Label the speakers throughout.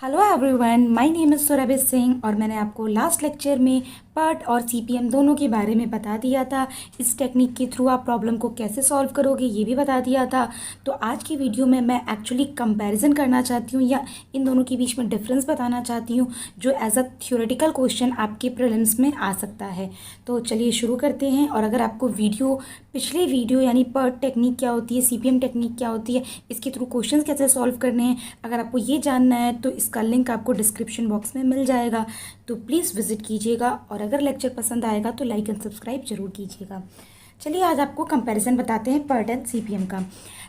Speaker 1: Hello everyone, my name is Surabhi Singh और मैंने आपको लास्ट लेक्चर में पर्ट और सीपीएम दोनों के बारे में बता दिया था। इस टेक्निक के थ्रू आप प्रॉब्लम को कैसे सॉल्व करोगे ये भी बता दिया था। तो आज की वीडियो में मैं एक्चुअली कंपैरिजन करना चाहती हूँ या इन दोनों के बीच में डिफरेंस बताना चाहती हूँ जो एज अ थ्योरेटिकल क्वेश्चन आपके प्रीलिम्स में आ सकता है। तो चलिए शुरू करते हैं। और अगर आपको पिछले वीडियो यानी पर्ट टेक्निक क्या होती है, सीपीएम टेक्निक क्या होती है, इसके थ्रू क्वेश्चन कैसे सॉल्व करने हैं, अगर आपको ये जानना है तो इसका लिंक आपको डिस्क्रिप्शन बॉक्स में मिल जाएगा। तो प्लीज़ विजिट कीजिएगा और अगर लेक्चर पसंद आएगा तो लाइक एंड सब्सक्राइब जरूर कीजिएगा। चलिए आज आपको कंपैरिजन बताते हैं पर्ट एंड सीपीएम का।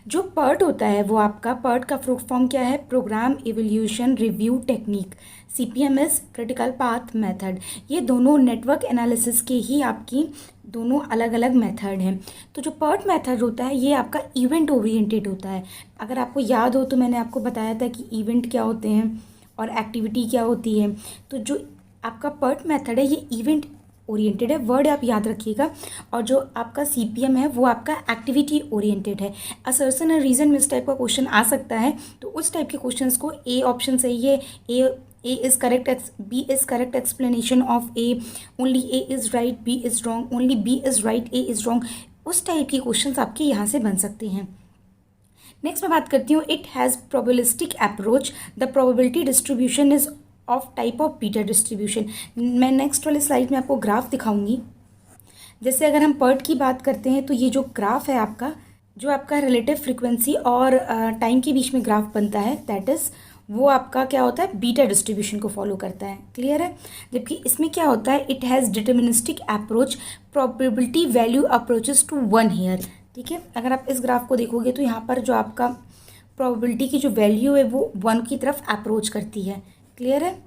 Speaker 1: जो पर्ट होता है वो आपका पर्ट का फुल फॉर्म क्या है, program evolution review technique. CPM is critical path method. ये दोनों नेटवर्क एनालिसिस के ही आपकी दोनों अलग अलग मेथड हैं। तो जो पर्ट मेथड होता है ये आपका इवेंट ओरिएंटेड होता है। अगर आपको याद हो तो मैंने आपको बताया था कि इवेंट क्या होते हैं और एक्टिविटी क्या होती है। तो जो आपका पर्ट मेथड है ये इवेंट ओरिएंटेड है, वर्ड आप याद रखिएगा। और जो आपका सीपीएम है वो आपका एक्टिविटी ओरिएंटेड है। असर्शन एंड रीजन में इस टाइप का क्वेश्चन आ सकता है, तो उस टाइप के क्वेश्चंस को ए ऑप्शन सही है। A is correct, B is correct explanation of A, only A is right, B is wrong, only B is right, A is wrong, उस टाइप के क्वेश्चंस आपके यहाँ से बन सकते हैं। नेक्स्ट मैं बात करती हूँ, it has probabilistic approach, the probability distribution is of type of beta distribution. मैं नेक्स्ट वाले स्लाइड में आपको ग्राफ दिखाऊंगी। जैसे अगर हम पर्ट की बात करते हैं तो ये जो ग्राफ है आपका, जो आपका रिलेटिव फ्रीक्वेंसी और टाइम के बीच में ग्राफ बनता है, दैट इज़ वो आपका क्या होता है, बीटा डिस्ट्रीब्यूशन को फॉलो करता है। क्लियर है। जबकि इसमें क्या होता है, it has deterministic approach, probability value approaches to one here. ठीक है। अगर आप इस ग्राफ को देखोगे तो यहाँ पर जो आपका प्रोबेबिलिटी की जो वैल्यू है वो वन की तरफ अप्रोच करती है। क्लियर है।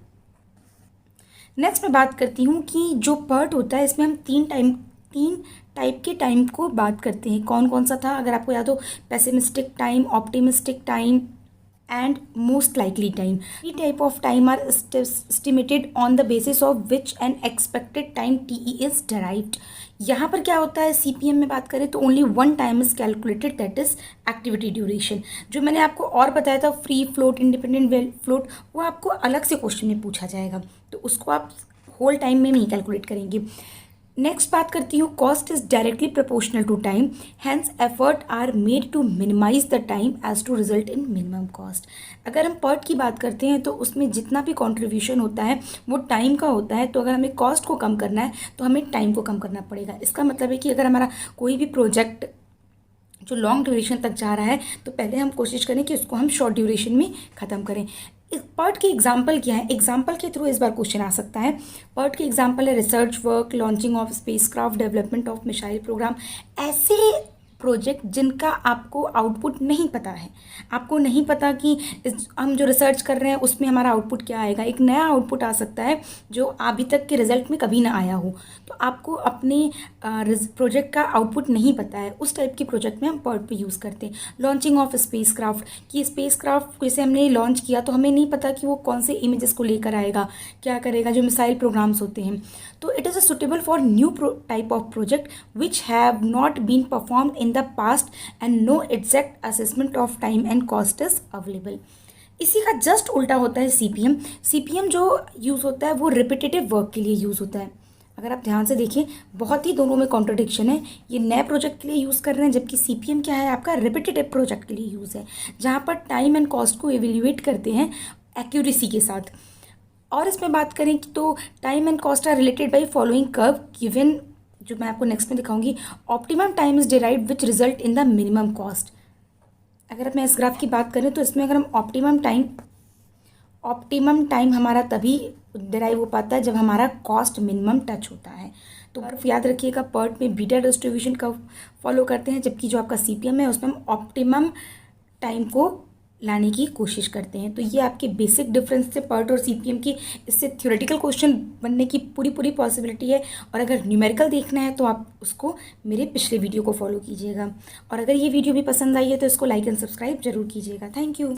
Speaker 1: नेक्स्ट मैं बात करती हूँ कि जो पर्ट होता है इसमें हम तीन टाइप के टाइम को बात करते हैं। कौन कौन सा था, अगर आपको याद हो, pessimistic time, optimistic time and most likely time. Three type of time are estimated on the basis of which an expected time TE is derived. यहाँ पर क्या होता है, CPM में बात करें तो only one time is calculated, that is activity duration. जो मैंने आपको और बताया था फ्री फ्लोट, इंडिपेंडेंट फ्लोट, वो आपको अलग से क्वेश्चन में पूछा जाएगा, तो उसको आप होल टाइम में नहीं कैलकुलेट करेंगे। नेक्स्ट बात करती हूँ, cost is directly proportional to time, hence effort are made to minimise the time as to result in minimum cost. अगर हम पर्ट की बात करते हैं तो उसमें जितना भी कंट्रीब्यूशन होता है वो टाइम का होता है। तो अगर हमें कॉस्ट को कम करना है तो हमें टाइम को कम करना पड़ेगा। इसका मतलब है कि अगर हमारा कोई भी प्रोजेक्ट जो लॉन्ग ड्यूरेशन तक जा रहा है तो पहले हम कोशिश करें कि उसको हम शॉर्ट ड्यूरेशन में ख़त्म करें। इस पर्ट की एग्जाम्पल क्या है, एग्जाम्पल के थ्रू इस बार क्वेश्चन आ सकता है। पर्ट की एग्जाम्पल है research work, launching of spacecraft, development of missile programme. ऐसे प्रोजेक्ट जिनका आपको आउटपुट नहीं पता है, आपको नहीं पता कि हम जो रिसर्च कर रहे हैं उसमें हमारा आउटपुट क्या आएगा। एक नया आउटपुट आ सकता है जो अभी तक के रिजल्ट में कभी ना आया हो, तो आपको अपने प्रोजेक्ट का आउटपुट नहीं पता है, उस टाइप के प्रोजेक्ट में हम पर्ट पे यूज़ करते हैं। लॉन्चिंग ऑफ स्पेसक्राफ्ट, कि स्पेसक्राफ्ट जैसे हमने लॉन्च किया तो हमें नहीं पता कि वो कौन से इमेजेस को लेकर आएगा, क्या करेगा, जो मिसाइल प्रोग्राम्स होते हैं। तो it is a suitable for new type of project which have not been performed in the past and no exact assessment of time and cost is available. इसी का जस्ट उल्टा होता है सीपीएम। सीपीएम जो use होता है वो repetitive work के लिए यूज़ होता है। अगर आप ध्यान से देखिए बहुत ही दोनों में कॉन्ट्रडिक्शन है। ये नए प्रोजेक्ट के लिए यूज़ कर रहे हैं, जबकि सीपीएम क्या है, आपका रिपीटेटिव प्रोजेक्ट के लिए यूज़ है, जहाँ पर टाइम एंड कॉस्ट को एवेल्यूएट करते हैं एक्यूरेसी के साथ। और इसमें बात करें तो time and cost are related by following curve given, जो मैं आपको नेक्स्ट में दिखाऊंगी। Optimum time is derived which result in the minimum cost. अगर मैं इस ग्राफ की बात करें तो इसमें अगर हम ऑप्टिमम टाइम हमारा तभी डिराइव हो पाता है जब हमारा कॉस्ट मिनिमम टच होता है। तो याद रखिएगा पर्ट में बीटा डिस्ट्रीब्यूशन का फॉलो करते हैं, जबकि जो आपका सीपीएम है उसमें हम ऑप्टिमम टाइम को लाने की कोशिश करते हैं। तो ये आपके बेसिक डिफरेंस थे पर्ट और सीपीएम की। इससे थ्योरेटिकल क्वेश्चन बनने की पूरी पॉसिबिलिटी है, और अगर न्यूमेरिकल देखना है तो आप उसको मेरे पिछले वीडियो को फॉलो कीजिएगा। और अगर ये वीडियो भी पसंद आई है तो इसको लाइक एंड सब्सक्राइब जरूर कीजिएगा। Thank you.